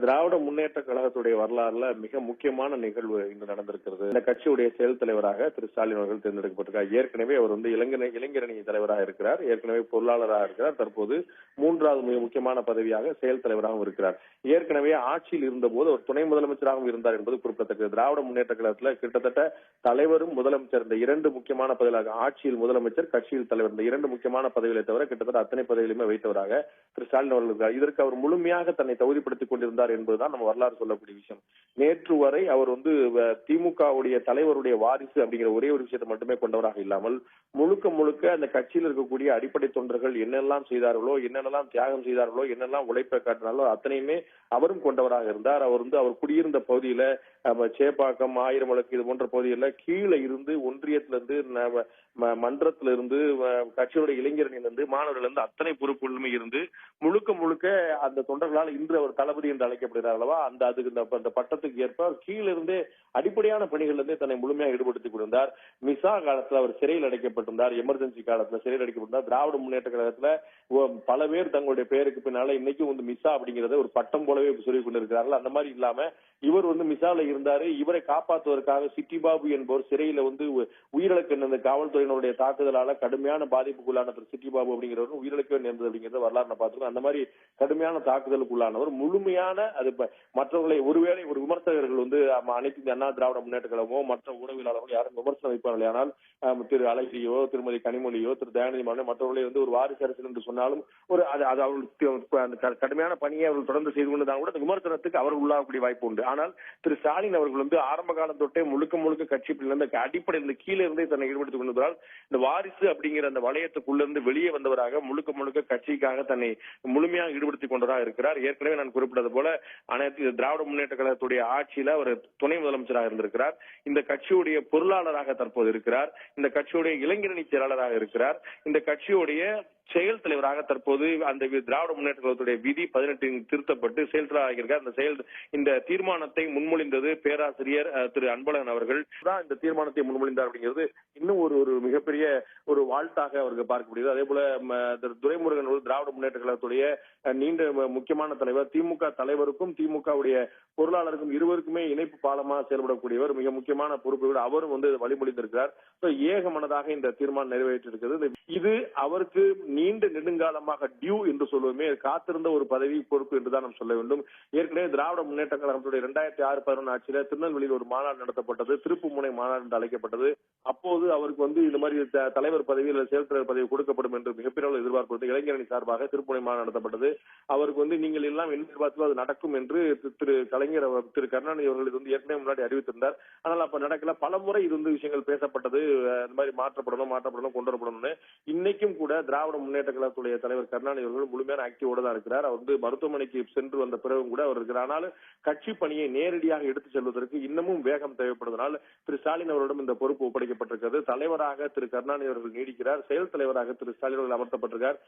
திராவிட முன்னேற்ற கழகத்துடைய வரலாறுல மிக முக்கியமான நிகழ்வு இன்று நடந்திருக்கிறது. இந்த கட்சியுடைய செயல் தலைவராக திரு ஸ்டாலின் அவர்கள் தேர்ந்தெடுக்கப்பட்டிருக்கார். ஏற்கனவே அவர் இளைஞரணி தலைவராக இருக்கிறார், ஏற்கனவே பொருளாளராக இருக்கிறார், தற்போது மூன்றாவது மிக முக்கியமான பதவியாக செயல் தலைவராகவும் இருக்கிறார். ஏற்கனவே ஆட்சியில் இருந்தபோது அவர் துணை முதலமைச்சராகவும் இருந்தார் என்பது குறிப்பிடத்தக்கது. திராவிட முன்னேற்ற கழகத்தில் கிட்டத்தட்ட தலைவரும் முதலமைச்சர் இந்த இரண்டு முக்கியமான பதவிகளாக, ஆட்சியில் முதலமைச்சர், கட்சியில் தலைவர், இந்த இரண்டு முக்கியமான பதவிகளை தவிர கிட்டத்தட்ட அத்தனை பதவிகளையுமே வைத்தவராக திரு ஸ்டாலின் அவர்கள் இருக்கிறார். இதற்கு அவர் முழுமையாக தன்னை தகுதிப்படுத்திக் கொண்டிருந்தார் என்பதுதான் நம்ம வரலாறு சொல்லக்கூடிய விஷயம். நேற்று வரை அவர் திமுகவுடைய தலைவருடைய வாரிசு அப்படிங்கிற ஒரே ஒரு விஷயத்தை மட்டுமே கொண்டவராக இல்லாமல் முழுக்க முழுக்க அந்த கட்சியில் இருக்கக்கூடிய அடிப்படை தொண்டர்கள் என்னெல்லாம் செய்தார்களோ, என்னென்னலாம் தியாகம் செய்தார்களோ, என்னெல்லாம் உழைப்பை காட்டினாலோ அத்தனையுமே அவரும் கொண்டவராக இருந்தார். அவர் குடியிருந்த பகுதியில சேப்பாக்கம், ஆயிரம் விளக்கு இது போன்ற பகுதிகளில் கீழே இருந்து ஒன்றியத்திலிருந்து மன்றத்திலிருந்து கட்சியுடைய இளைஞரணியிலிருந்து மாணவர்களிருந்து அத்தனை பொறுப்புகளுமே இருந்து முழுக்க முழுக்க அந்த தொண்டர்களால் இன்று அவர் தளபதி என்று அழைக்கப்படுகிறார் அல்லவா, அந்த பட்டத்துக்கு ஏற்ப கீழிருந்தே அடிப்படையான பணிகளிலிருந்தே தன்னை முழுமையாக ஈடுபடுத்திக் கொண்டிருந்தார். மிசா காலத்தில் அவர் சிறையில் அடைக்கப்பட்டிருந்தார், எமர்ஜென்சி காலத்தில் சிறையில் அடைக்கப்பட்டிருந்தார். திராவிட முன்னேற்ற கழகத்துல பல பேர் தங்களுடைய பெயருக்கு பின்னால இன்னைக்கும் மிசா அப்படிங்கறத ஒரு பட்டம் போலவே சொல்லிக் கொண்டிருக்கிறார்கள். அந்த மாதிரி இல்லாம இவர் மிசால இருந்தாரு. இவரை காப்பாற்றுவதற்காக சிட்டி பாபு என்பவர் சிறையில உயிரிழக்க நேர்ந்த காவல்துறையினருடைய தாக்குதலால கடுமையான பாதிப்புக்குள்ளான சிட்டி பாபு அப்படிங்கிறவர் உயிரிழக்க நேர்ந்தது அப்படிங்கிறத வரலாறு பார்த்துருக்கோம். அந்த மாதிரி கடுமையான தாக்குதலுக்குள்ளானவர் முழுமையான அது மற்றவர்களை ஒருவேளை ஒரு விமர்சகர்கள் அனைத்து அண்ணா திராவிட முன்னேற்ற கழகமோ மற்ற ஊடகவியலாளர்கள் யாரும் விமர்சனம் வைப்பார்கள். ஆனால் திரு அழகிரியோ, திருமதி கனிமொழியோ, திரு தயாநிதி மாறன் மற்றவர்களை ஒரு வாரிசு அரசியல் என்று சொன்னாலும் அவர்கள் கடுமையான பணியை அவர்கள் தொடர்ந்து செய்து கொண்டுதான் கூட விமர்சனத்துக்கு அவர்கள் உள்ளாகக்கூடிய வாய்ப்பு உண்டு. ஆனால் திரு ஸ்டாலின் அவர்கள் ஆரம்ப காலம் தொட்டே முழுக்க முழுக்க கட்சி அடிப்படை கீழே இருந்தே தன்னை ஈடுபடுத்திக் கொண்டிருந்தால் இந்த வாரிசு அப்படிங்கிற அந்த வளையத்துக்குள்ளிருந்து வெளியே வந்தவராக முழுக்க முழுக்க கட்சிக்காக தன்னை முழுமையாக ஈடுபடுத்திக் கொண்டதாக இருக்கிறார். ஏற்கனவே நான் குறிப்பிட்டது போல அனைத்து திராவிட முன்னேற்ற கழகத்துடைய ஆட்சியில அவர் துணை முதலமைச்சராக இருந்திருக்கிறார். இந்த கட்சியுடைய பொருளாளராக தற்போது இருக்கிறார். இந்த கட்சியுடைய இளைஞரணி செயலாளராக இருக்கிறார். இந்த கட்சியுடைய செயல் தலைவராக தற்போது அந்த திராவிட முன்னேற்ற கழகத்துடைய விதி 18 திருத்தப்பட்டு செயல் தலைவராக இருக்கிறார். இந்த தீர்மானத்தை முன்மொழிந்தது பேராசிரியர் திரு அன்பழகன் அவர்கள் தான் இந்த தீர்மானத்தை முன்மொழிந்தார் அப்படிங்கிறது இன்னும் ஒரு மிகப்பெரிய ஒரு வாழ்த்தாக அவருக்கு பார்க்க முடியுது. அதே போல துரைமுருகன் திராவிட முன்னேற்ற கழகத்துடைய நீண்ட முக்கியமான தலைவர், திமுக தலைவருக்கும் திமுகவுடைய பொருளாளருக்கும் இருவருக்குமே இணைப்பு பாலமாக செயல்படக்கூடியவர், மிக முக்கியமான பொறுப்பு அவரும் வழிமொழிந்திருக்கிறார். ஏகமனதாக இந்த தீர்மானம் நிறைவேற்றிருக்கிறது. இது அவருக்கு நீண்ட நெடுங்காலமாக டியூ என்று சொல்லுவோமே, காத்திருந்த ஒரு பதவி பொறுப்பு என்றுதான் நாம் சொல்ல வேண்டும். ஏற்கனவே திராவிட முன்னேற்ற கழகத்துடைய 2006-11 ஆட்சியில திருநெல்வேலியில் ஒரு மாநாடு நடத்தப்பட்டது, திருப்புமுனை மாநாடு என்று அழைக்கப்பட்டது. அப்போது அவருக்கு இந்த மாதிரி தலைவர் பதவி அல்லது செயல் தலைவர் பதவி கொடுக்கப்படும் என்று மிகப்பெரிய எதிர்பார்ப்பு இளைஞரணி சார்பாக திருப்புமுனை மாநாடு நடத்தப்பட்டது. அவருக்கு நீங்கள் எல்லாம் என்ன எதிர்பார்த்தோ அது நடக்கும் என்று திரு கருணாநிதி அவர்கள் ஏற்கனவே முன்னாடி அறிவித்திருந்தார். ஆனால் அப்ப நடக்கல. பல முறை இது விஷயங்கள் பேசப்பட்டது, இந்த மாதிரி மாற்றப்படணும் கொண்டு வரப்படணும். இன்னைக்கும் கூட திராவிட முன்னேற்ற கழகத்துடைய தலைவர் கருணாநிதி அவர்கள் முழுமையான ஆக்டிவோட தான் இருக்கிறார். அவர் மருத்துவமனைக்கு சென்று வந்த பிறகும் கூட அவர் இருக்கிறார். ஆனால் கட்சி பணியை நேரடியாக எடுத்துச் செல்வதற்கு இன்னமும் வேகம் தேவைப்படுவதால் திரு ஸ்டாலின் அவர்களிடம் இந்த பொறுப்பு ஒப்படைக்கப்பட்டிருக்கிறது. தலைவராக திரு கருணாநிதி அவர்கள் நீடிக்கிறார், செயல் தலைவராக திரு ஸ்டாலின் அவர்கள் அமர்த்தப்பட்டிருக்கிறார்.